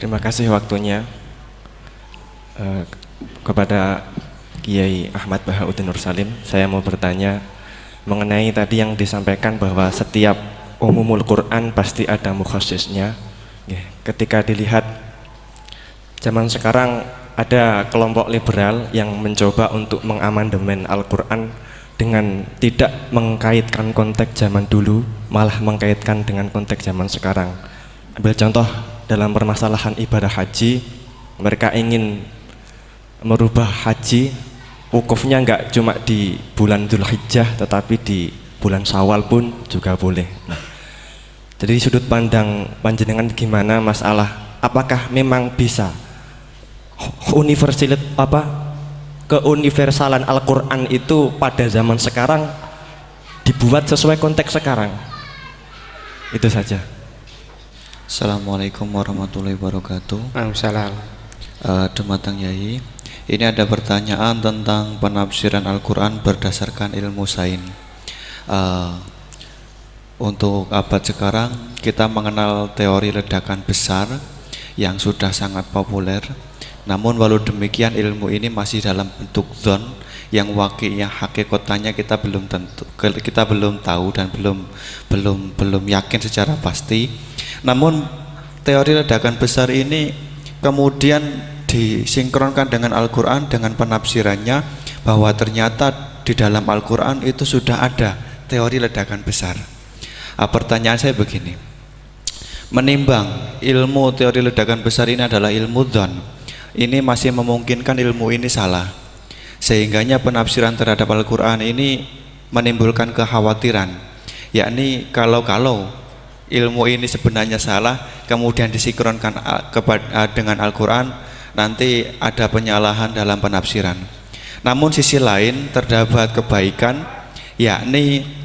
Terima kasih waktunya. Kepada Kiai Ahmad Bahauddin Nur Salim, saya mau bertanya mengenai tadi yang disampaikan bahwa setiap umumul Quran pasti ada mukhasisnya. Ketika dilihat zaman sekarang ada kelompok liberal yang mencoba untuk mengamandemen Al-Quran dengan tidak mengkaitkan konteks zaman dulu, malah mengkaitkan dengan konteks zaman sekarang. Ambil contoh dalam permasalahan ibadah haji, mereka ingin merubah haji wukufnya enggak cuma di bulan Dzulhijjah tetapi di bulan Syawal pun juga boleh. Jadi sudut pandang panjenengan gimana masalah apakah memang bisa keuniversalan Al-Quran itu pada zaman sekarang dibuat sesuai konteks sekarang? Itu saja. Assalamualaikum warahmatullahi wabarakatuh. Waalaikumsalam. Dumateng Yai, ini ada pertanyaan tentang penafsiran Al-Quran berdasarkan ilmu sains. Untuk abad sekarang kita mengenal teori ledakan besar yang sudah sangat populer. Namun walau demikian ilmu ini masih dalam bentuk zon yang wakilnya hakikatnya kita belum tahu dan belum yakin secara pasti. Namun teori ledakan besar ini kemudian disinkronkan dengan Al-Quran dengan penafsirannya bahwa ternyata di dalam Al-Quran itu sudah ada teori ledakan besar. Pertanyaan saya begini, menimbang ilmu teori ledakan besar ini adalah ilmu dzon, ini masih memungkinkan ilmu ini salah, sehingganya penafsiran terhadap Al-Quran ini menimbulkan kekhawatiran, yakni kalau ilmu ini sebenarnya salah kemudian disinkronkan dengan Al-Quran, nanti ada penyalahan dalam penafsiran. Namun sisi lain terdapat kebaikan, yakni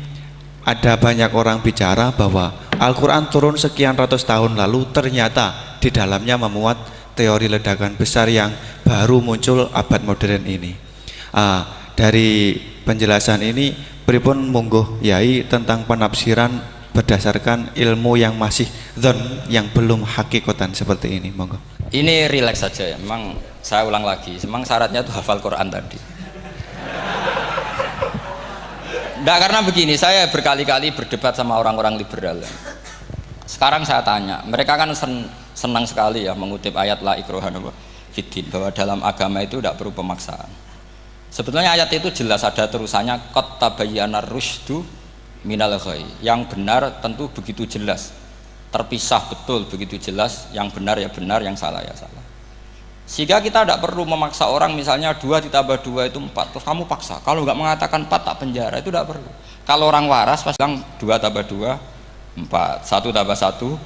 ada banyak orang bicara bahwa Al-Quran turun sekian ratus tahun lalu ternyata di dalamnya memuat teori ledakan besar yang baru muncul abad modern ini. Dari penjelasan ini pripun monggo Yai tentang penafsiran berdasarkan ilmu yang masih dzon yang belum hakikatan seperti ini, monggo. Ini rileks saja ya, memang saya ulang lagi, memang syaratnya itu hafal Quran tadi. Enggak, karena begini, saya berkali-kali berdebat sama orang-orang liberal. Sekarang saya tanya, mereka kan senang sekali ya mengutip ayat la ikraha fiddin, bahwa dalam agama itu tidak perlu pemaksaan. Sebetulnya ayat itu jelas ada terusannya qad tabayyana rusydu minal ghayy. Yang benar tentu begitu jelas, terpisah betul begitu jelas, yang benar ya benar, yang salah ya salah. Sehingga kita tidak perlu memaksa orang, misalnya 2 ditambah 2 itu 4, terus kamu paksa, kalau nggak mengatakan 4 tak penjara, itu tidak perlu. Kalau orang waras pasti bilang 2 tambah 2 4, 1 tambah 1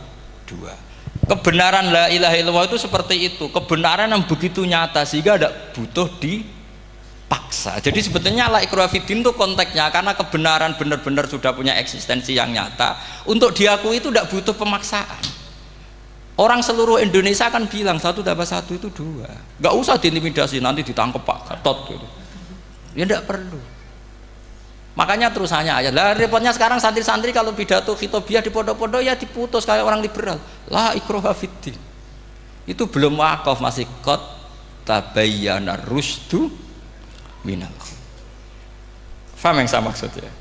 2. Kebenaran la ilaha illallah itu seperti itu, kebenaran yang begitu nyata sehingga tidak butuh dipaksa. Jadi sebetulnya la ikraha fiddin itu konteksnya, karena kebenaran benar-benar sudah punya eksistensi yang nyata, untuk diakui itu tidak butuh pemaksaan. Orang seluruh Indonesia kan bilang 1 tambah 1 itu 2, nggak usah diintimidasi nanti ditangkap Pak Gatot gitu. Ya tidak perlu. Makanya terusannya aja lah, repotnya sekarang santri-santri kalau pidato khitobiah di pondok-pondok ya diputus kayak orang liberal, la ikraha fiddin. Itu belum wakaf, masih qad tabayyana rusydu minal ghayy. Paham yang saya maksud ya?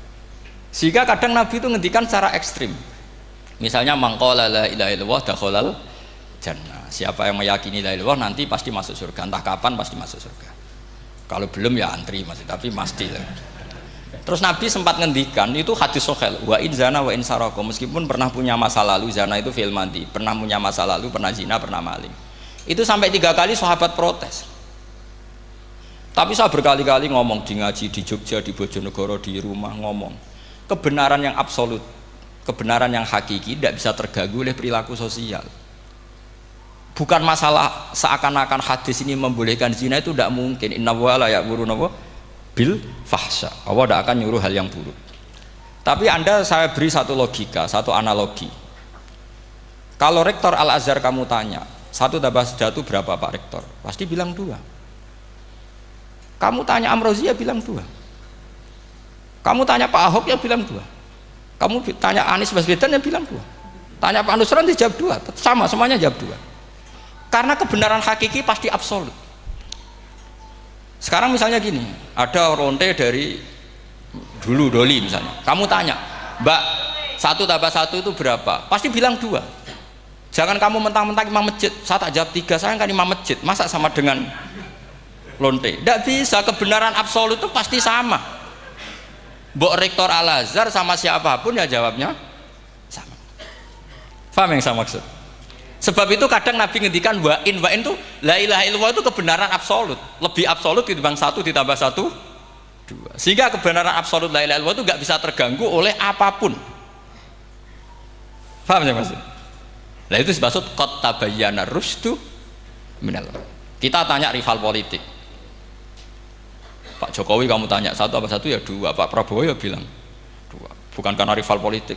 Sehingga kadang Nabi itu ngendikan secara ekstrim, misalnya mangqala la ilaha illallah dakhalal jannah, siapa yang meyakini la ilaha illallah nanti pasti masuk surga, entah kapan pasti masuk surga, kalau belum ya antri masih, tapi pasti lah. Terus Nabi sempat ngendikan, itu hadis sahih, wa in zana wa in saraka, meskipun pernah punya masa lalu, zana itu fi'il madhi, pernah punya masa lalu, pernah zina, pernah maling, itu sampai 3 kali sahabat protes. Tapi saya berkali-kali ngomong di ngaji di Jogja, di Bojonegoro, di rumah ngomong, kebenaran yang absolut, kebenaran yang hakiki tidak bisa terganggu oleh perilaku sosial. Bukan masalah seakan-akan hadis ini membolehkan zina, itu tidak mungkin. Inna wa la ya'muruna bil fahsya, Allah tidak akan nyuruh hal yang buruk. Tapi saya beri satu logika, satu analogi. Kalau rektor Al-Azhar kamu tanya 1 tambah 1 berapa Pak Rektor, pasti bilang 2. Kamu tanya Amrozi ya bilang 2. Kamu tanya Pak Ahok ya bilang 2. Kamu tanya Anies Baswedan ya bilang 2. Tanya Pak Nusron dia jawab 2. Sama, semuanya jawab 2. Karena kebenaran hakiki pasti absolut. Sekarang misalnya gini, ada lonte dari dulu doli misalnya, kamu tanya, Mbak, 1 tambah 1 itu berapa? Pasti bilang 2. Jangan kamu mentang-mentang imam masjid, saya tak jawab 3, saya kan imam masjid, masa sama dengan lonte? Tidak bisa, kebenaran absolut itu pasti sama. Mbok rektor Al-Azhar sama siapapun ya jawabnya sama. Paham yang saya maksud? Sebab itu kadang Nabi ngendikan wa'in itu la ilaha illallah itu kebenaran absolut, lebih absolut ketimbang 1 ditambah 1 2. Sehingga kebenaran absolut la ilaha illallah itu nggak bisa terganggu oleh apapun. Paham ya maksud? Nah itu maksud qad tabayyana rusdu minal. Kita tanya rival politik. Pak Jokowi kamu tanya 1 apa 1 ya 2, Pak Prabowo ya bilang 2. Bukan karena rival politik.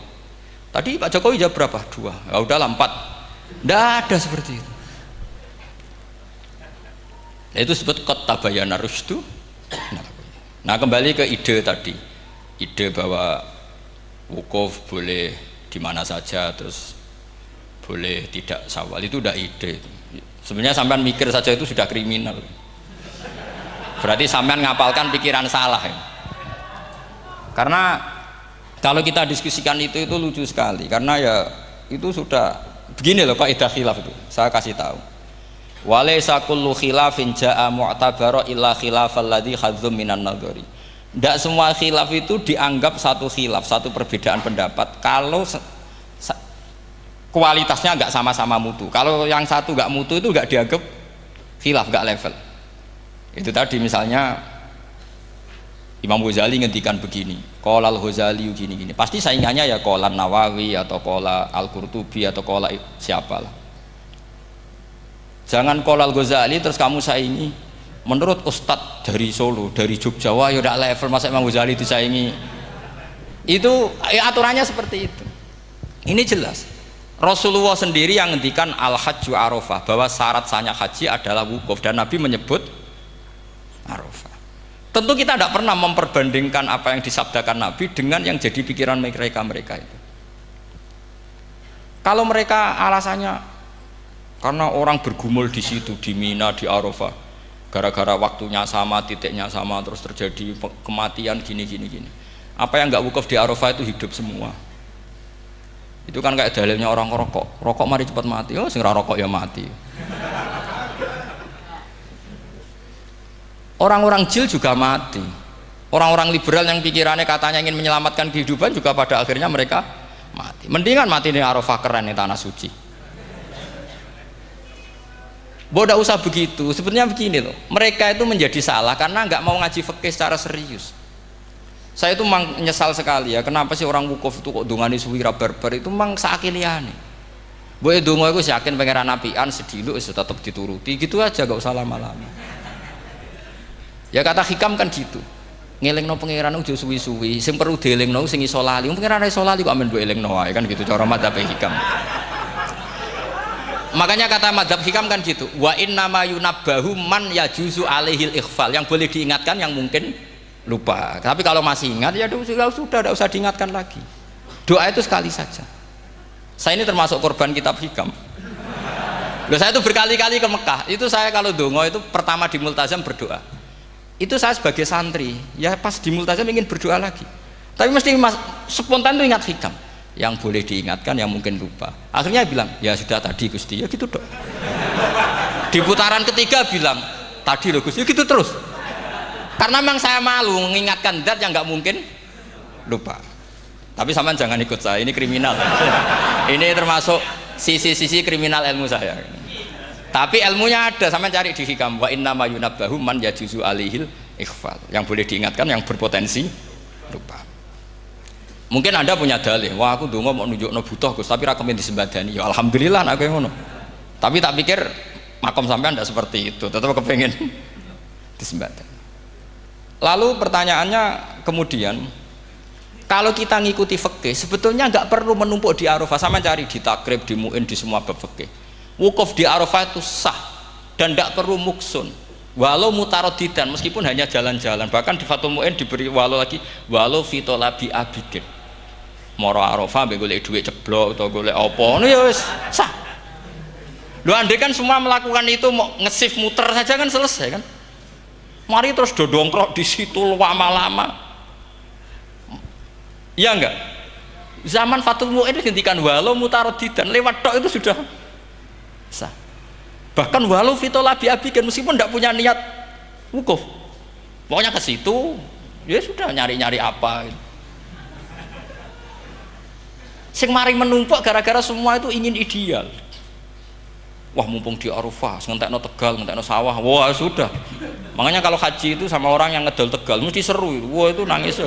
Tadi Pak Jokowi jawab berapa? 2. Ya udahlah 4. Tidak ada seperti itu. Nah, itu disebut qad tabayyana rusdu. Nah kembali ke ide tadi, ide bahwa wukuf boleh di mana saja, terus boleh tidak syawal, itu udah ide. Sebenarnya sampean mikir saja itu sudah kriminal. Berarti sampean ngapalkan pikiran salah ya. Karena kalau kita diskusikan itu lucu sekali, karena ya itu sudah begini loh kaidah khilaf itu, saya kasih tahu. Walaysa kullu khilafin jaa mu'tabara illa khilafal ladzi khadzum minan nadhari. Tidak semua khilaf itu dianggap satu khilaf, satu perbedaan pendapat kalau kualitasnya nggak sama-sama mutu. Kalau yang satu nggak mutu itu nggak dianggap khilaf, nggak level. Itu tadi misalnya Imam Ghazali ngendikan begini, qala al-Ghazali gini-gini. Pasti saingannya ya qala Nawawi atau qala Al-Qurtubi atau qala siapalah. Jangan qala al-Ghazali terus kamu saingi menurut Ustadz dari Solo, dari Jogja, wah ya udah level, masa Imam Ghazali disaingi. Itu ya, aturannya seperti itu. Ini jelas. Rasulullah sendiri yang ngendikan al-hajju arafah, bahwa syarat sahnya haji adalah wukuf, dan Nabi menyebut arafah. Tentu kita tidak pernah memperbandingkan apa yang disabdakan Nabi dengan yang jadi pikiran mereka itu. Kalau mereka alasannya karena orang bergumul di situ, di Mina, di Arafah, gara-gara waktunya sama, titiknya sama, terus terjadi kematian gini. Apa yang nggak wukuf di Arafah itu hidup semua. Itu kan kayak dalilnya orang rokok mari cepat mati, oh sing rokok ya mati. Orang-orang jil juga mati. Orang-orang liberal yang pikirannya katanya ingin menyelamatkan kehidupan juga pada akhirnya mereka mati. Mendingan mati di Arafah, keren di tanah suci. Bodoh usah begitu. Sebenarnya begini loh. Mereka itu menjadi salah karena nggak mau ngaji fikih secara serius. Saya itu menyesal sekali ya. Kenapa sih orang wukuf itu kok dungani suwira barbar itu memang sakiliane. Boy dongo itu yakin pangeran apian sediluk itu tetap dituruti. Gitu aja, gak usah lama-lama. Ya kata hikam kan gitu, ngelingno pangeran udah suwi-suwi, sing perlu dielingno sing iso lali, pangeran iso lali kok amen mbok elingno wae kan gitu cara madzhab hikam. Makanya kata madzhab hikam kan gitu, wa inna ma yunabbahu man yajuzu alaihil ikhfal, yang boleh diingatkan yang mungkin lupa. Tapi kalau masih ingat ya sudah tidak usah diingatkan lagi. Doa itu sekali saja. Saya ini termasuk korban kitab hikam. Loh, saya itu berkali-kali ke Mekah. Itu saya kalau dongo itu pertama di Multazam berdoa. Itu saya sebagai santri ya pas di Multazam ingin berdoa lagi, tapi mesti spontan tuh ingat hikam yang boleh diingatkan yang mungkin lupa. Akhirnya bilang ya sudah tadi Gusti, ya gitu dok. Di putaran ketiga bilang tadi loh Gusti, ya gitu terus, karena memang saya malu mengingatkan zat yang nggak mungkin lupa. Tapi sampean jangan ikut saya, ini kriminal. Ini termasuk sisi-sisi kriminal ilmu saya. Tapi ilmunya ada, sama cari di hikam, wa inna ma yunabbahu man yajuzu alihil ikhfal, yang boleh diingatkan yang berpotensi lupa. Mungkin Anda punya dalih, wah aku dongo mau nunjukno butuh Gus, tapi ra kepen disembadani. Ya alhamdulillah aku yang ngono. Tapi tak pikir makom sampean tidak seperti itu, tetap kepengen disembadani. Lalu pertanyaannya kemudian, kalau kita ngikuti fikih sebetulnya nggak perlu menumpuk di Arafah, sama cari di takrib, di muin, di semua bab fikih. Wukuf di Arafah itu sah dan tidak perlu muksun, walau mutarodidan, meskipun hanya jalan-jalan. Bahkan di Fathul Mu'in diberi walau lagi, walau fitolabi abidin, moro Arafah golek duit ceblok atau golek apa, no ya wis sah. Loh andai kan semua melakukan itu mau nge-shift muter saja kan selesai kan. Mari terus dodongkrok di situ lama-lama. Iya enggak? Zaman Fathul Mu'in dihentikan walau mutaraddidan lewat tok itu sudah sah. Bahkan walau fitola biabikan meskipun tidak punya niat wukuf. Pokoknya ke situ ya sudah nyari-nyari apa. Sing mari menumpuk gara-gara semua itu ingin ideal. Wah mumpung di Arafah, ngentekno Tegal, ngentekno sawah, wah sudah. Makanya kalau haji itu sama orang yang ngedol Tegal mesti seru, wah itu nangis.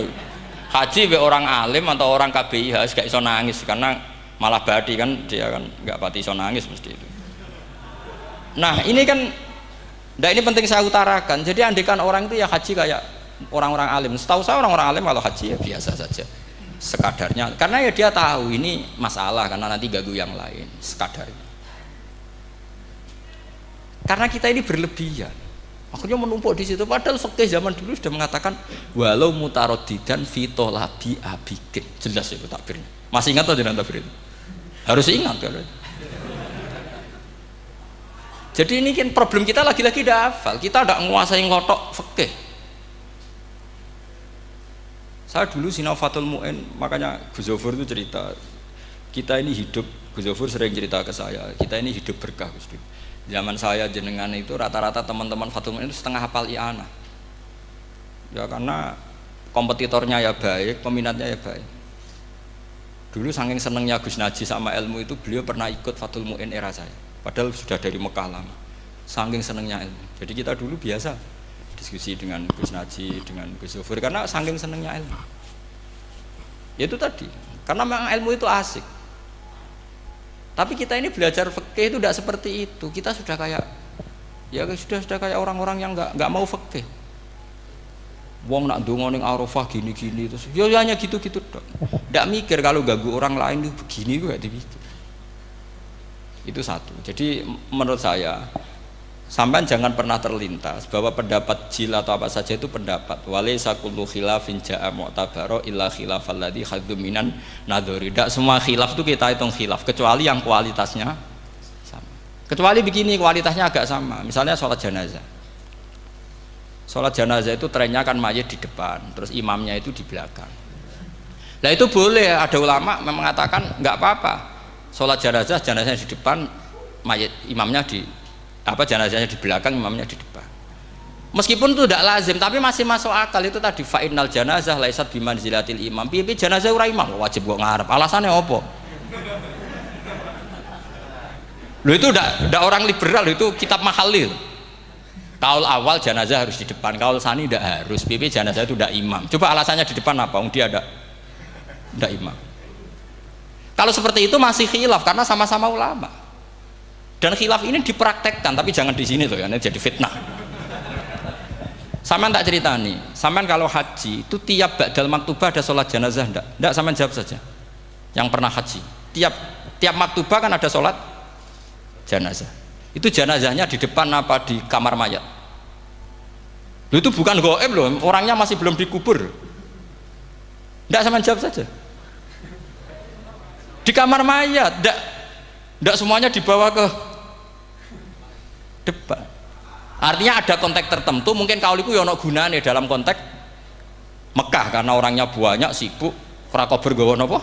Haji be orang alim atau orang KBIH gak iso nangis karena malah badi kan dia kan nggak pati iso nangis mesti itu. Nah ini kan, nah ini penting saya utarakan. Jadi andikan orang itu ya haji kayak orang-orang alim. Setahu saya orang-orang alim kalau haji ya biasa saja, sekadarnya. Karena ya dia tahu ini masalah karena nanti ganggu yang lain, sekadarnya. Karena kita ini berlebihan, akhirnya menumpuk di situ. Padahal fikih zaman dulu sudah mengatakan walau mutaraddidan fitolabi abikin, jelas itu takbirnya. Masih ingat atau tidak takbir itu? Harus ingat kan? Jadi ini kan problem kita lagi-lagi tidak hafal. Kita tidak menguasai ngotok fikih. Saya dulu sinau Fathul Mu'in, makanya Gus Zofur itu cerita kita ini hidup. Gus Zofur sering cerita ke saya, kita ini hidup berkah Gus. Zaman saya jenengan itu rata-rata teman-teman Fathul Mu'in itu setengah hafal i'anah. Ya karena kompetitornya ya baik, peminatnya ya baik. Dulu saking senengnya Gus Naji sama ilmu itu, beliau pernah ikut Fathul Mu'in era saya. Padahal sudah dari Mekah lama. Saking senengnya ilmu. Jadi kita dulu biasa diskusi dengan Gus Naji, dengan Gus Zofur karena saking senengnya ilmu. Ya itu tadi. Karena memang ilmu itu asik. Tapi kita ini belajar fikih itu tidak seperti itu. Kita sudah kayak ya sudah kayak orang-orang yang nggak mau fikih. Wong nak ndonga ning Arafah gini-gini terus ya hanya gitu-gitu dok. Tidak mikir kalau ganggu orang lain itu begini gue tidak mikir. Itu satu. Jadi menurut saya sampean jangan pernah terlintas bahwa pendapat jil atau apa saja itu pendapat. Walaysa kullu khilafin ja'a mu'tabara illa khilafal ladzi haddu minan nadhari. Tidak semua khilaf itu kita hitung khilaf kecuali yang kualitasnya sama. Kecuali begini kualitasnya agak sama. Misalnya sholat jenazah. Sholat jenazah itu trennya kan mayit di depan, terus imamnya itu di belakang. Nah itu boleh, ada ulama mengatakan nggak apa-apa. Sholat jenazahnya di depan, mayit imamnya di jenazahnya di belakang, imamnya di depan. Meskipun itu tidak lazim, tapi masih masuk akal. Itu tadi fa'innal janazah laisat bimanzilatil imam. Piye jenazah ora imam wajib kok ngarep. Alasannya apa? Loh itu tidak orang liberal, itu kitab Mahalil. Kaul awal jenazah harus di depan, kaul sani tidak harus. Piye jenazah itu tidak imam. Coba alasannya di depan apa? Dia tidak imam. Kalau seperti itu masih khilaf karena sama-sama ulama. Dan khilaf ini dipraktekkan, tapi jangan di sini loh ya, ini jadi fitnah. Sampean tak cerita nih, sampean kalau haji itu tiap ba'dal maktubah ada sholat jenazah enggak? Enggak, sampean jawab saja. Yang pernah haji, tiap maktubah kan ada sholat jenazah. Itu jenazahnya di depan apa di kamar mayat? Loh, itu bukan goib loh, orangnya masih belum dikubur. Enggak, sampean jawab saja. Di kamar mayat, enggak semuanya dibawa ke depan. Artinya ada konteks tertentu, mungkin kauliku ya ono gunane dalam konteks Mekah karena orangnya banyak sibuk, ora kober gawa napa?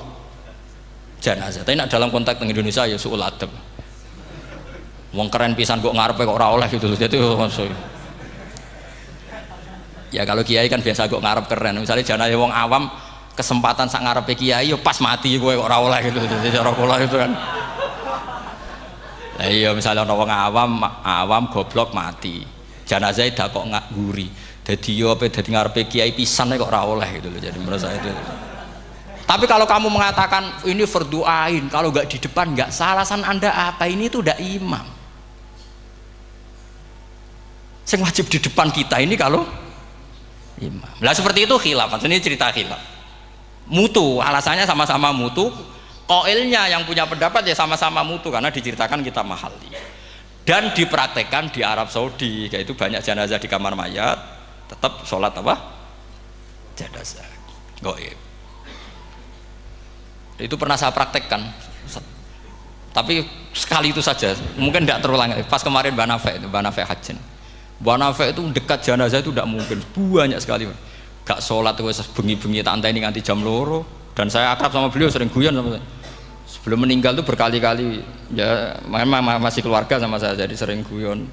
Jenazah. Tapi dalam konteks Indonesia ya suul adab. Wong keren pisan kok ngarepe kok ora oleh gitu. Jadi ya kalau kiai kan biasa kok ngarep keren. Misalnya jenazah wong awam kesempatan sak ngarepe kiai yo pas mati kowe kok ora oleh gitu. Jadi cara kula itu kan. Lah iya misalnya ana wong awam goblok mati. Jenazah dak kok nguri. Dadi yo apa dadi ngarepe kiai pisan kok ora oleh gitu loh. Jadi menurut saya itu. Tapi kalau kamu mengatakan ini fardhu ain, kalau enggak di depan enggak salah, alasan Anda apa? Ini itu udah imam. Yang wajib di depan kita ini kalau imam. Lah seperti itu khilaf. Ini cerita khilaf. Mutu, alasannya sama-sama mutu. Qailnya yang punya pendapat ya sama-sama mutu karena diceritakan kita mahali. Dan dipraktekkan di Arab Saudi, yaitu banyak jenazah di kamar mayat, tetap sholat apa? Jenazah. Gaib. Itu pernah saya praktekkan. Tapi sekali itu saja, mungkin tidak terulang. Pas kemarin Mbak Nafe Hajin, Mbak Nafe itu dekat jenazah itu tidak mungkin, banyak sekali. Gak sholat wes bengi-bengi tak anteni nganti jam loro. Dan saya akrab sama beliau, sering guyon sama saya. Sebelum meninggal tuh berkali-kali, ya memang masih keluarga sama saya, jadi sering guyon.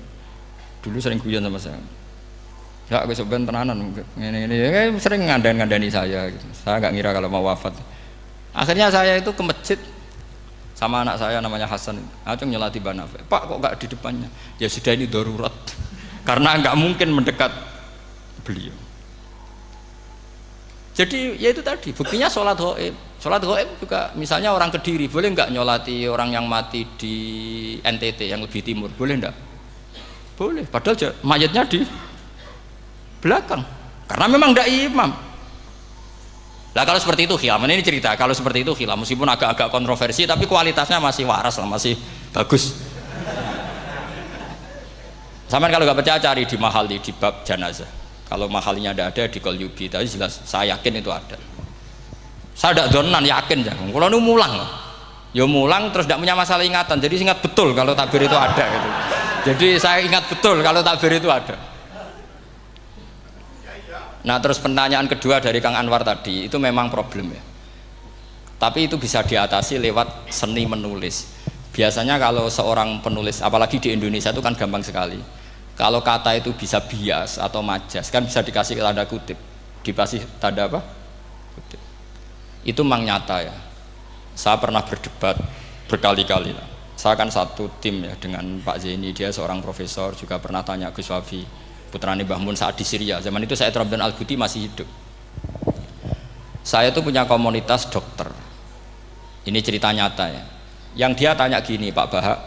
Dulu sering guyon sama saya. Ya, aku sebenarnya tenanan, ini sering ngandani saya. Gitu. Saya nggak ngira kalau mau wafat. Akhirnya saya itu ke masjid sama anak saya namanya Hasan. Aku nyelati Mbak Nafe. Pak kok nggak di depannya? Ya sudah ini darurat, karena nggak mungkin mendekat beliau. Jadi ya itu tadi buktinya sholat ghaib. Sholat ghaib juga misalnya orang Kediri boleh nggak nyolati orang yang mati di NTT yang lebih timur, boleh nggak? Boleh, padahal mayatnya di belakang karena memang tidak imam. Lah kalau seperti itu khilaf, ini cerita kalau seperti itu khilaf meskipun agak-agak kontroversi tapi kualitasnya masih waras lah, masih bagus. Sampai kalau nggak percaya cari di Mahali di bab jenazah. Kalau mahalinya ada di Qalyubi, tapi jelas saya yakin itu ada. Saya tidak donan yakin ya. Kalau nu mulang loh, ya mulang terus tidak punya masalah ingatan. Jadi ingat betul kalau takbir itu ada gitu. Jadi saya ingat betul kalau takbir itu ada. Nah terus pertanyaan kedua dari Kang Anwar tadi itu memang problem ya. Tapi itu bisa diatasi lewat seni menulis. Biasanya kalau seorang penulis, apalagi di Indonesia itu kan gampang sekali. Kalau kata itu bisa bias atau majas, kan bisa dikasih tanda kutip, dikasih tanda apa? Kutip. Itu memang nyata ya. Saya pernah berdebat berkali-kali. Saya kan satu tim ya dengan Pak Zaini, dia seorang profesor, juga pernah tanya Gus Wafi, putrane Mbah Mun saat di Syria. Zaman itu saya Ramdan Al-Ghouti masih hidup. Saya itu punya komunitas dokter. Ini cerita nyata ya. Yang dia tanya gini, Pak Bahak,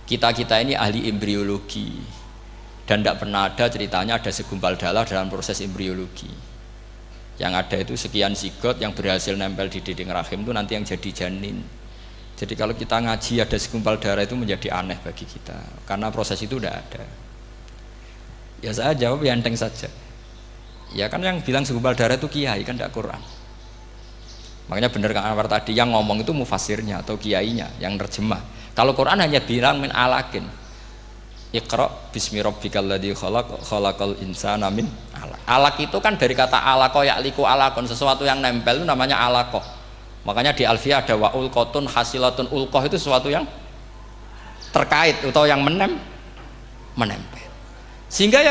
kita ini ahli embriologi. Dan tidak pernah ada ceritanya ada segumpal darah dalam proses embriologi. Yang ada itu sekian zigot yang berhasil nempel di dinding rahim itu nanti yang jadi janin. Jadi kalau kita ngaji ada segumpal darah itu menjadi aneh bagi kita karena proses itu tidak ada. Ya saya jawab ya enteng saja. Ya kan yang bilang segumpal darah itu kiai kan tidak Quran. Makanya benar Kang Anwar tadi yang ngomong itu mufasirnya atau kiainya yang terjemah. Kalau Quran hanya bilang min alakin. Iqra bismi rabbikal ladzi khalaq khalaqal insana min alaq. Alaq itu kan dari kata alaqa ya'liku alaqon, sesuatu yang nempel itu namanya alaqah. Makanya di Alfiyah ada wa ulqatun hasilatun, ulqah itu sesuatu yang terkait atau yang menempel. Sehingga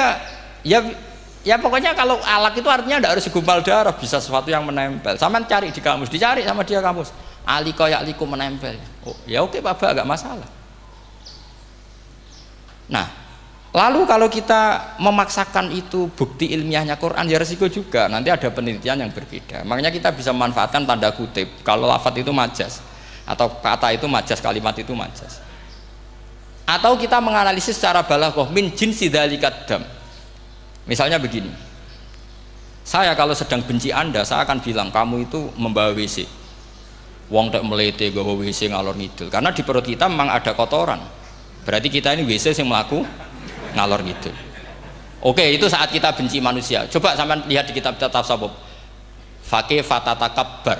ya pokoknya kalau alaq itu artinya tidak harus segumpal darah, bisa sesuatu yang menempel. Sama cari di kamus, dicari sama dia kamus. Alika ya'liku menempel. Oh, ya oke Pak Ba, enggak masalah. Nah, lalu kalau kita memaksakan itu bukti ilmiahnya Quran ya resiko juga, nanti ada penelitian yang berbeda. Makanya kita bisa memanfaatkan tanda kutip kalau lafadz itu majas atau kata itu majas, kalimat itu majas. Atau kita menganalisis secara balaghah min jinsi dzalikat dam. Misalnya begini, saya kalau sedang benci Anda, saya akan bilang kamu itu membawa WC. Wong tak melete gawa WC ngalor ngidul, karena di perut kita memang ada kotoran. Berarti kita ini WC yang melaku ngalor ngidul. Oke, itu saat kita benci manusia. Coba sampean lihat di kitab tasawuf. Faqih fatatakabbar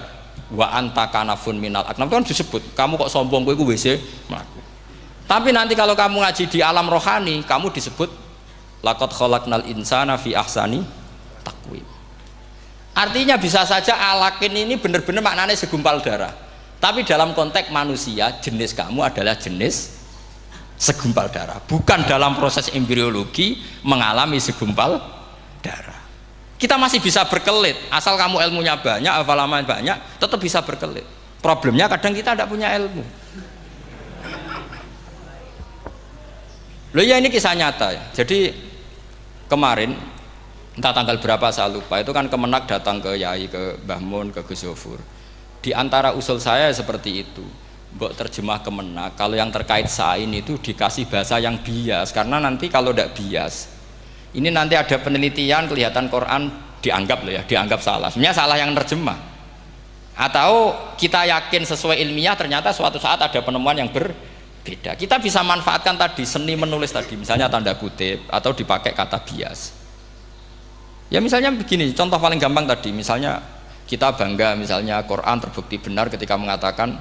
wa anta kanafun minal aknam, itu kan disebut kamu kok sombong kowe iku WC melaku. Tapi nanti kalau kamu ngaji di alam rohani, kamu disebut laqad khalaqnal insana fi ahsani taqwim. Artinya bisa saja alakin ini benar-benar maknanya segumpal darah. Tapi dalam konteks manusia, jenis kamu adalah jenis segumpal darah. Bukan dalam proses embriologi mengalami segumpal darah. Kita masih bisa berkelit, asal kamu ilmunya banyak, hafalaman banyak, tetap bisa berkelit. Problemnya kadang kita tidak punya ilmu. Loh ya ini kisah nyata ya. Jadi kemarin entah tanggal berapa saya lupa, itu kan Kemenak datang ke Yai, ke Mbah Mun, ke Gus Zofur. Di antara usul saya seperti itu, mbok terjemah Kemenak, kalau yang terkait sain itu dikasih bahasa yang bias, karena nanti kalau tidak bias, ini nanti ada penelitian kelihatan Quran dianggap loh ya, dianggap salah. Sebenarnya salah yang terjemah. Atau kita yakin sesuai ilmiah, ternyata suatu saat ada penemuan yang berbeda. Kita bisa manfaatkan tadi seni menulis tadi, misalnya tanda kutip atau dipakai kata bias. Ya misalnya begini, contoh paling gampang tadi, misalnya kita bangga misalnya Quran terbukti benar ketika mengatakan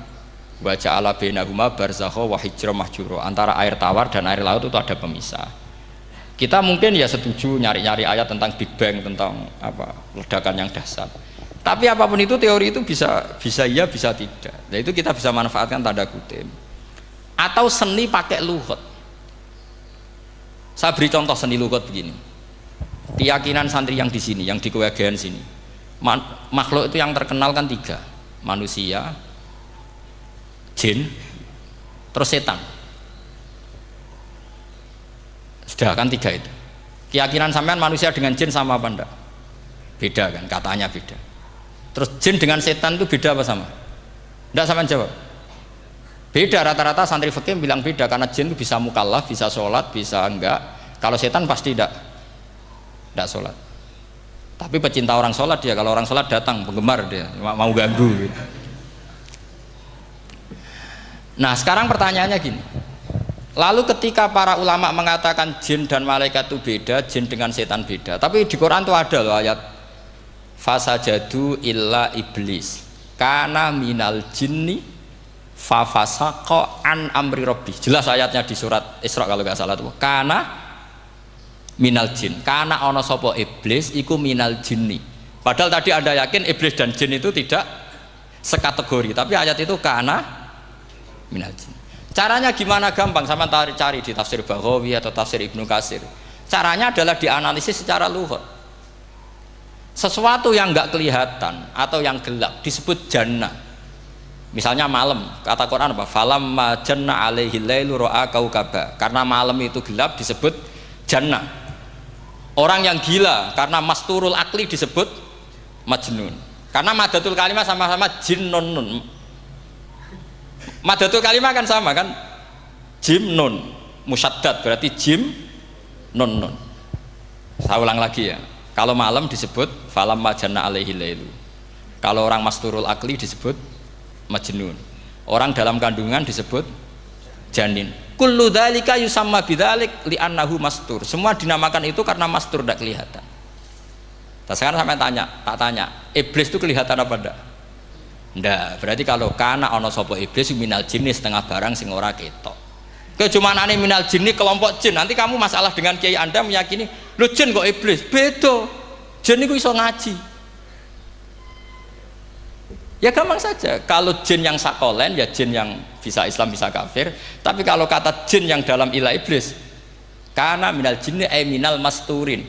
Wa ja'ala bainahuma barzakha wa hijra mahjura. Antara air tawar dan air laut itu ada pemisah. Kita mungkin ya setuju nyari-nyari ayat tentang Big Bang, tentang apa ledakan yang dahsyat. Tapi apapun itu teori itu bisa iya bisa tidak. Nah itu kita bisa manfaatkan tanda kutip. Atau seni pakai lughat. Saya beri contoh seni lughat begini. Keyakinan santri yang di sini, yang di kewagian sini. Makhluk itu yang terkenal kan 3. Manusia, jin, terus setan. Sudah kan 3 itu. Keyakinan sampean manusia dengan jin sama apa enggak? Beda kan, katanya beda. Terus jin dengan setan itu beda apa sama? Enggak, sampean jawab. Beda, rata-rata santri fikih bilang beda karena jin itu bisa mukallaf, bisa sholat, bisa enggak. Kalau setan pasti enggak sholat. Tapi pecinta orang sholat dia, kalau orang sholat datang penggemar dia, mau ganggu gitu. Nah sekarang pertanyaannya gini, lalu ketika para ulama mengatakan jin dan malaikat itu beda, jin dengan setan beda, tapi di Quran itu ada loh ayat fasajadu illa iblis kana minal jinni fafasaqa an amri rabbi. Jelas ayatnya di surat Isra kalau nggak salah tuh, kana minal jin, kana ono sopo iblis iku minal jinni. Padahal tadi Anda yakin iblis dan jin itu tidak sekategori, tapi ayat itu kana minal jin. Caranya gimana? Gampang, sama cari di tafsir Baghawi atau tafsir Ibnu Katsir. Caranya adalah dianalisis secara lughat. Sesuatu yang nggak kelihatan atau yang gelap disebut jannah. Misalnya malam, kata Quran apa? Falamma janna alaihi lailu ra'a kaukaba. Karena malam itu gelap disebut jannah. Orang yang gila karena masturul akli disebut majnun. Karena madatul kalimah sama-sama jinnun. Madatul kalimah kan sama kan? Jim nun musyaddad berarti jim nun. Saya ulang lagi ya. Kalau malam disebut falamma janna alaihi lailu. Kalau orang masturul akli disebut majnun. Orang dalam kandungan disebut janin. Kullu dzalika yusamma bidzalik li'annahu mastur. Semua dinamakan itu karena mastur, tidak kelihatan. Nah, sekarang sampai tak tanya, iblis itu kelihatan apa enggak? Enggak. Berarti kalau kana ana sapa iblis minal jinni setengah barang sing ora ketok. Kecumanane minal jinni kelompok jin. Nanti kamu masalah dengan kiai Anda meyakini, "Lho jin kok iblis?" Beda. Jin itu iso ngaji. Ya gampang saja, kalau jin yang sakolen ya jin yang bisa Islam bisa kafir. Tapi kalau kata jin yang dalam ilah iblis, karena minal jinni minal masturin.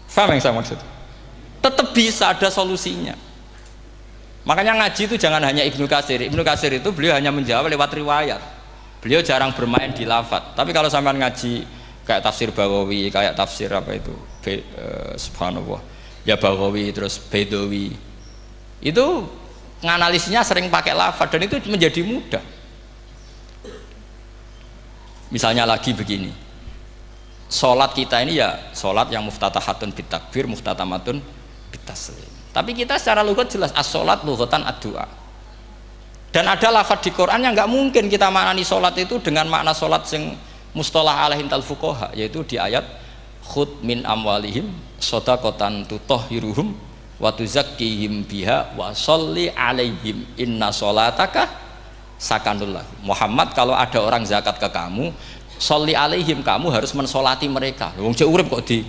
Faham yang saya maksud? Tetap bisa ada solusinya. Makanya ngaji itu jangan hanya Ibnu Katsir. Ibnu Katsir itu beliau hanya menjawab lewat riwayat. Beliau jarang bermain di lafadz. Tapi kalau sampean ngaji kayak tafsir Baghawi, kayak tafsir apa itu, subhanallah, ya Baghawi terus Bedawi, itu nganalisnya sering pakai lafadz dan itu menjadi mudah. Misalnya lagi begini, sholat kita ini ya sholat yang muftatahatun bitakbir, muftatamatun bitaslim. Tapi kita secara lughat jelas as-sholat lughatan ad-du'a. Dan ada lafadz di Quran yang nggak mungkin kita maknani sholat itu dengan makna sholat yang mustalah alaihim tal fuqaha, yaitu di ayat khud min amwalihim shadaqatan tutahhiruhum wa tuzakkihim biha wa sholli alaihim inna sholataka sakanul lahum. Muhammad, kalau ada orang zakat ke kamu, sholli alaihim, kamu harus mensolati mereka. Wong cek urip kok di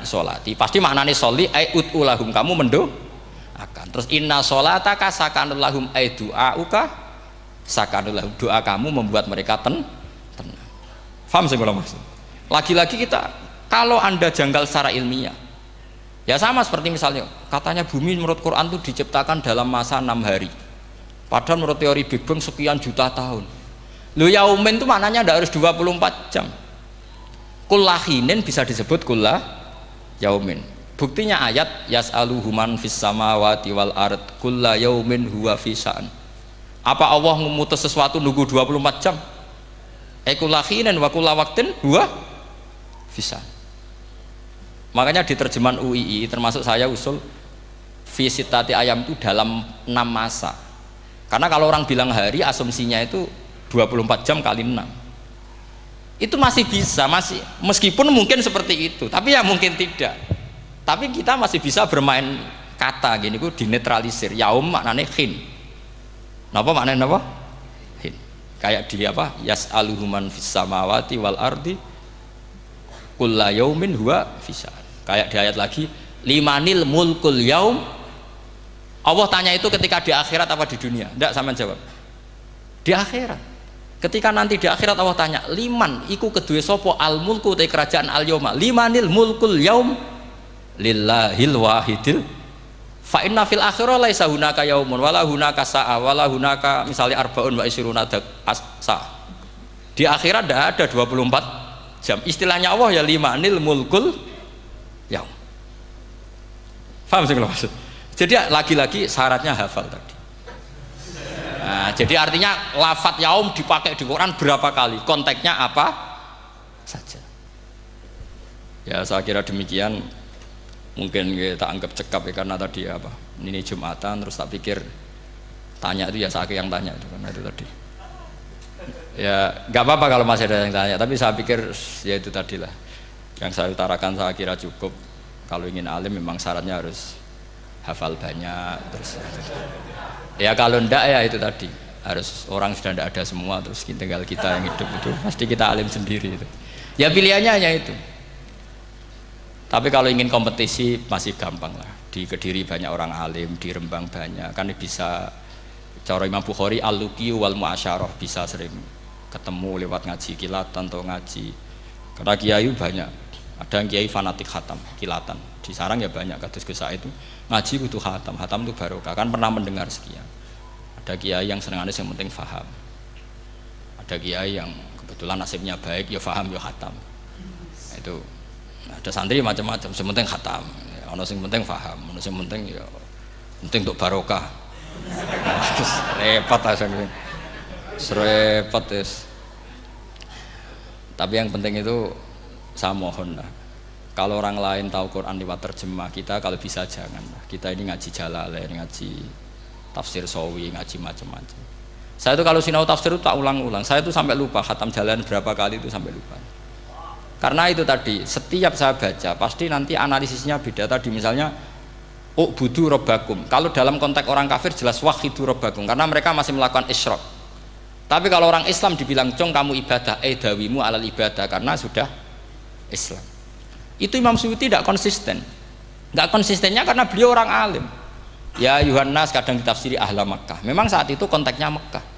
solati, pasti maknanya sholli ai utulahum, kamu mendoakan. Terus inna sholataka sakanul lahum ai du'auka sakanul lahum, doa kamu membuat mereka tenang. Faham sih kalau maksud? Lagi-lagi kita, kalau Anda janggal secara ilmiah, ya sama seperti misalnya katanya bumi menurut Quran itu diciptakan dalam masa 6 hari, padahal menurut teori Big Bang sekian juta tahun. Lu yaumin itu maknanya tidak harus 24 jam. Kullahinin bisa disebut kullah yaumin. Buktinya ayat yas'aluhu man fis samawati wal ard kulla yaumin huwa fi sa'an. Apa Allah memutus sesuatu nunggu 24 jam? Kullahinin wa kulla waqtin huwa fi sa'an. Makanya di terjemahan UII termasuk saya usul visitati ayam itu dalam 6 masa. Karena kalau orang bilang hari, asumsinya itu 24 jam kali 6. Itu masih bisa, masih meskipun mungkin seperti itu, tapi ya mungkin tidak. Tapi kita masih bisa bermain kata gini, ku dinetralisir. Yaum maknanya khin. Napa maknane napa? Hin. Kayak di apa? Yas'aluhu man fis samawati wal ardi kulla yaumin huwa fisa. Kayak di ayat lagi, limanil mulkul yaum. Allah tanya itu ketika di akhirat apa di dunia? Enggak, sampean jawab. Di akhirat. Ketika nanti di akhirat Allah tanya, liman iku kedue sapa al mulku te kerajaan al yauma. Limanil mulkul yaum lillahil wahidil. Fa inna fil akhirah laisa hunaka yaumun wala hunaka sa'a wala hunaka misalnya arbaun wa isruna sa. Di akhirat tidak ada 24 jam. Istilahnya Allah ya limanil mulkul yaum. Paham sih kalau maksud? Jadi lagi-lagi syaratnya hafal tadi. Nah, jadi artinya lafadz yaum dipakai di Quran berapa kali? Konteksnya apa saja? Ya saya kira demikian. Mungkin kita anggap cekap ya karena tadi apa? Ini Jumatan terus tak pikir tanya itu ya saya yang tanya itu karena itu tadi. Ya nggak apa-apa kalau masih ada yang tanya, tapi saya pikir ya itu tadilah yang saya utarakan saya kira cukup. Kalau ingin alim memang syaratnya harus hafal banyak terus. Ya kalau ndak ya itu tadi harus orang sudah ndak ada semua terus tinggal kita yang hidup itu pasti kita alim sendiri itu. Ya pilihannya hanya itu. Tapi kalau ingin kompetisi masih gampang lah. Di Kediri banyak orang alim, di Rembang banyak. Kan bisa cara Imam Bukhari al-luqi wal mu'asyarah bisa sering ketemu lewat ngaji kilatan atau ngaji. Karena kiai banyak. Ada yang kiai fanatik khatam, kilatan. Di sarang ya banyak kados Gus Said itu ngaji butuh khatam. Khatam itu barokah. Kan pernah mendengar sekian. Ada kiai yang senengannya yang penting faham. Ada kiai yang kebetulan nasibnya baik ya faham ya khatam. Itu ada santri macam-macam, sementing khatam, ono sing penting faham, ono sing penting ya penting untuk barokah. Repot aja nih, repot es. Tapi yang penting itu saya mohon lah, kalau orang lain tahu Quran lewat terjemah kita, kalau bisa jangan lah. Kita ini ngaji Jalalain, ngaji tafsir Sawi, ngaji macam-macam. Saya itu kalau sinau tafsir itu tak ulang-ulang. Saya itu sampai lupa khatam Jalalain berapa kali itu sampai lupa. Karena itu tadi, setiap saya baca pasti nanti analisisnya beda. Tadi misalnya u'budu rabbakum. Kalau dalam konteks orang kafir jelas wahidu rabbakum karena mereka masih melakukan isyrak. Tapi kalau orang Islam dibilang cong kamu ibadah dawimu alal ibadah karena sudah Islam. Itu Imam Suyuti tidak konsisten. Tidak konsistennya karena beliau orang alim. Ya Yohanes kadang ditafsiri ahla Makkah. Memang saat itu konteksnya Makkah.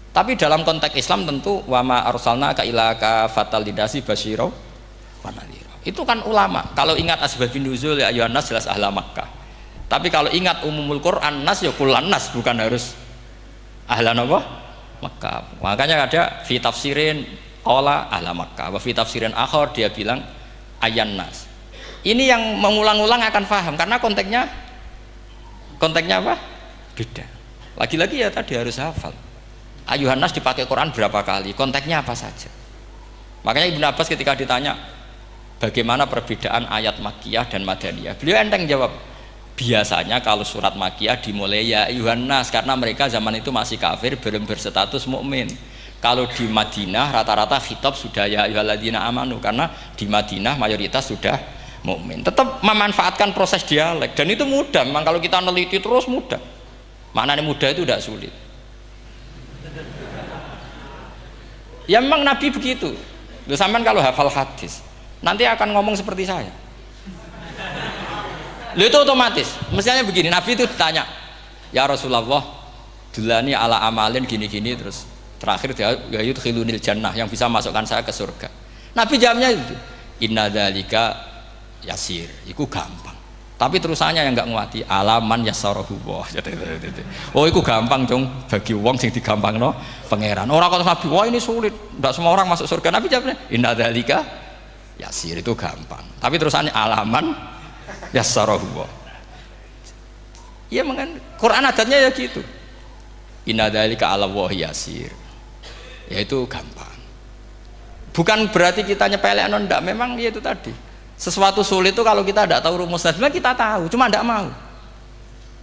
Tapi dalam konteks Islam tentu wama arsalnaka illa kafatal lidasi basyira wa nadhira. Itu kan ulama. Kalau ingat asbabun nuzul ya ayuhan nas jelas ahla Makkah. Tapi kalau ingat umumul Quran nas ya kullan nas bukan harus ahla napa? Makkah. Makanya ada fi tafsirin qala ahla Makkah. Wa fi tafsirin akhar dia bilang ayyan nas. Ini yang mengulang-ulang akan paham karena konteksnya apa? Beda. Lagi-lagi ya tadi harus hafal. Ayuhan nas dipakai Quran berapa kali, konteksnya apa saja. Makanya Ibnu Abbas ketika ditanya bagaimana perbedaan ayat Makkiyah dan Madaniyah, beliau enteng jawab, biasanya kalau surat Makkiyah dimulai ya ayuhan nas karena mereka zaman itu masih kafir belum berstatus mukmin. Kalau di Madinah rata-rata khitab sudah ya ayyuhalladzina amanu karena di Madinah mayoritas sudah mukmin. Tetap memanfaatkan proses dialek dan itu mudah. Memang kalau kita neliti terus mudah. Maknanya mudah itu tidak sulit. Ya memang Nabi begitu. Loh, sampean kalau hafal hadis nanti akan ngomong seperti saya. Loh, itu otomatis. Misalnya begini, Nabi itu ditanya, ya Rasulullah, dulani ala amalin gini-gini terus terakhir dia ya yudkhilunil jannah yang bisa masukkan saya ke surga. Nabi jawabnya itu, inna dzalika yasir, itu gampang. Tapi terusannya yang enggak nguati alaman yassarahu wa. Oh itu gampang dong bagi wong sing digampangno pangeran. Orang kata Nabi, wah ini sulit, enggak semua orang masuk surga. Nabi jawabnya inna dzalika yasir, itu gampang. Tapi terusannya alaman yassarahu wa. Ya mengen Quran adatnya ya gitu. Inna dzalika ala wa yasir. Ya itu gampang. Bukan berarti kita nyepelekno ndak, memang ya itu tadi. Sesuatu sulit itu kalau kita tidak tahu rumusnya, sebenarnya kita tahu, cuma tidak mau.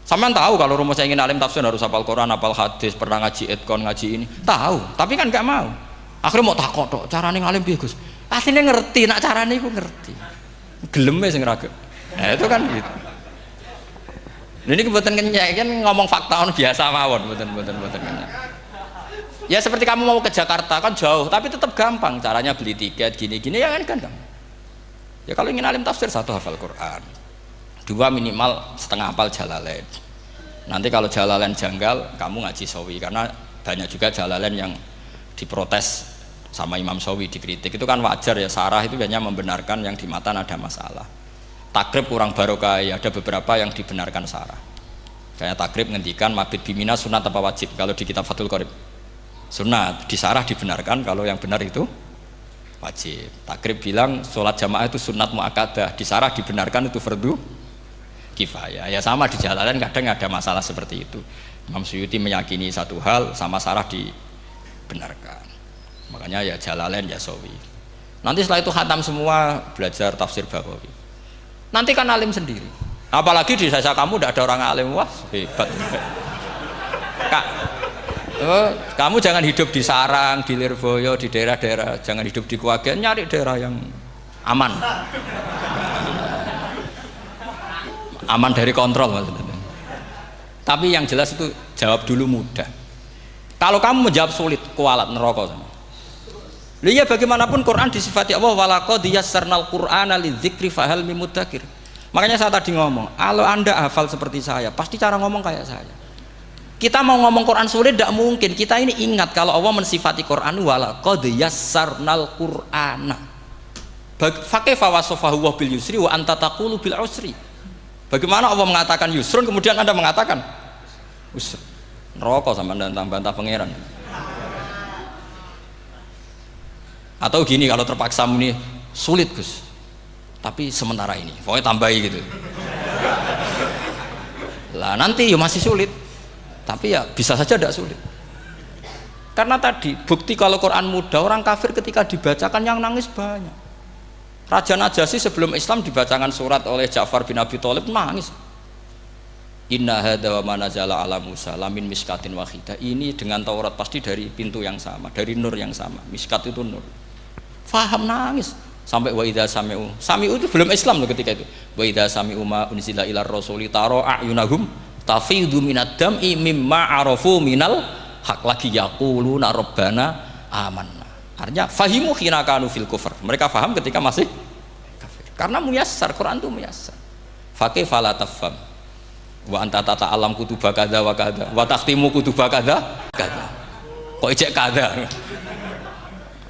Sampean tahu kalau rumusnya ingin alim tafsir harus hafal Quran, hafal hadis, pernah ngaji etkon, ngaji ini, tahu, tapi kan nggak mau. Akhirnya mau takut dok, caranya ngalim bagus. Aslinya ngerti, nak caranya itu ngerti. Gelemnya sing raga. Nah itu kan gitu. Ini kebetulan kenyek kan ngomong fakta biasa mawon, betul kenyek. Ya seperti kamu mau ke Jakarta kan jauh, tapi tetap gampang caranya beli tiket gini-gini ya kan. Ya kalau ingin alim tafsir, 1 hafal Quran, 2 minimal setengah hafal Jalalain. Nanti kalau Jalalain janggal, kamu ngaji Sawi, karena banyak juga Jalalain yang diprotes sama Imam Sawi, dikritik. Itu kan wajar ya, sarah itu hanya membenarkan yang di matan ada masalah. Takrib kurang barokah, ya ada beberapa yang dibenarkan sarah. Kayak takrib ngendikan mabit bimina sunat apa wajib, kalau di kitab Fathul Qorib sunat, di sarah dibenarkan, kalau yang benar itu wajib. Takrib bilang sholat jamaah itu sunat muakkadah, di sarah dibenarkan itu fardu kifayah. Ya sama di Jalalain kadang ada masalah seperti itu. Imam Suyuti meyakini satu hal, sama sarah dibenarkan. Makanya ya Jalalain ya Sawi. Nanti setelah itu khatam semua, belajar tafsir Baghawi. Nanti kan alim sendiri. Apalagi di desa kamu tidak ada orang alim, wah hebat. Kak, kamu jangan hidup di sarang, di Lirboyo, di daerah-daerah, jangan hidup di Kuagen, nyari daerah yang aman. Aman dari kontrol maksudnya. Tapi yang jelas itu jawab dulu mudah. Kalau kamu menjawab sulit, kualat neraka sama. Lihat bagaimanapun Quran disifati Allah walaqad yassarnal Qur'ana lidzikri fahal mim mudzakir. Makanya saya tadi ngomong, kalau Anda hafal seperti saya, pasti cara ngomong kayak saya. Kita mau ngomong Quran sulit tidak mungkin. Kita ini ingat kalau Allah mensifati Quran walaqad yassarnal Qur'ana. Fakaifa wasafahu wa bil yusri wa anta taqulu bil usri. Bagaimana Allah mengatakan yusrun kemudian Anda mengatakan usr. Neraka sama bantah pangeran. Atau gini, kalau terpaksa muni sulit Gus, tapi sementara ini pokoknya tambahi gitu lah, nanti ya masih sulit, tapi ya bisa saja tidak sulit. Karena tadi bukti kalau Quran mudah, orang kafir ketika dibacakan yang nangis banyak. Raja Najasyi sebelum Islam dibacakan surat oleh Ja'far bin Abi Thalib nangis. Inna hadza wa ma nazala ala Musa lamin miskatin wahidah. Ini dengan Taurat pasti dari pintu yang sama, dari nur yang sama. Miskat itu nur. Faham nangis sampai wa idza sami'u. Sami'u itu belum Islam loh ketika itu. Wa idza sami'u ma unzila ilar rasuli taro a'yunahum tafidu minad dam'i mimma arafu minal haq, lagi yaquluna rabbana amanna. Artinya fahimu khina kanu fil kufr. Mereka faham ketika masih kafir. Karena muyassar, Quran itu muyassar. Fakaifa la tafham. Wa anta tata alam kutuba kadza wa kadza wa takhtimu kutuba kadza kadza. Kok ijek kadza?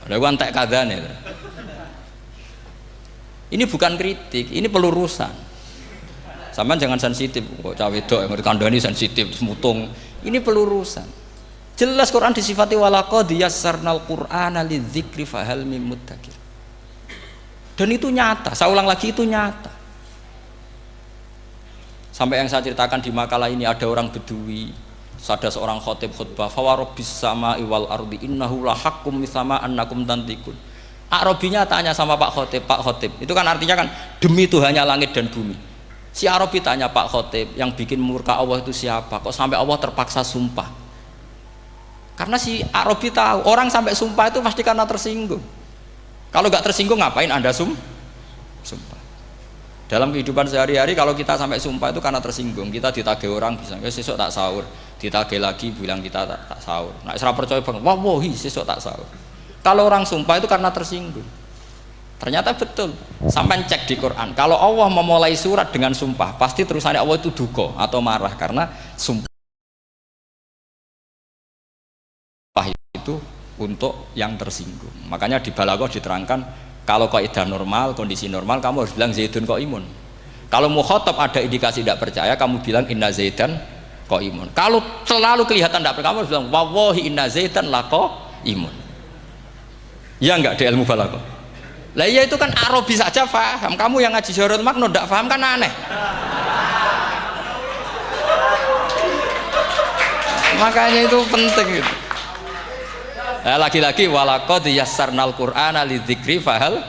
Ada gua entek kadane. Ini bukan kritik, ini pelurusan. Sampeyan jangan sensitif, kok cah wedok yang dikandani sensitif, mutung. Ini pelurusan. Jelas Quran disifati walaqad yassarnal Qur'ana lidzikri fahal mim mudzakir. Dan itu nyata, saya ulang lagi itu nyata. Sampai yang saya ceritakan di makalah ini, ada orang Bedui, ada seorang khotib khutbah, fawarabbis sama'i wal ardi innahu lahaqqum mislama annakum tantikun. Arabinya tanya sama Pak Khotib, itu kan artinya kan demi Tuhannya langit dan bumi. Si Arabi tanya Pak Khotib, yang bikin murka Allah itu siapa? Kok sampai Allah terpaksa sumpah? Karena si Arabi tahu orang sampai sumpah itu pasti karena tersinggung. Kalau nggak tersinggung ngapain Anda sumpah? Dalam kehidupan sehari-hari kalau kita sampai sumpah itu karena tersinggung. Kita ditagih orang bisa, sesuk tak sahur, ditagih lagi bilang kita tak sahur. Nah, serah percaya bang, wallahi sesuk tak sahur. Kalau orang sumpah itu karena tersinggung. Ternyata betul. Sampai cek di Quran. Kalau Allah memulai surat dengan sumpah, pasti terusannya Allah itu duka atau marah karena sumpah itu untuk yang tersinggung. Makanya di Balaghah diterangkan, kalau kaidah normal, kondisi normal, kamu harus bilang Zaidun qaimun. Kalau mukhatab ada indikasi tidak percaya, kamu bilang inna Zaidan qaimun. Kalau selalu kelihatan tidak percaya, kamu harus bilang wallahi inna Zaidan laqaimun. Ya enggak di ilmu balaghah. Lah iya itu kan Arabi saja paham. Kamu yang ngaji Jawahirul Maknun tidak paham kan aneh. Makanya itu penting itu. Lagi-lagi walaqad yassarnal Qur'ana lidzikri fahal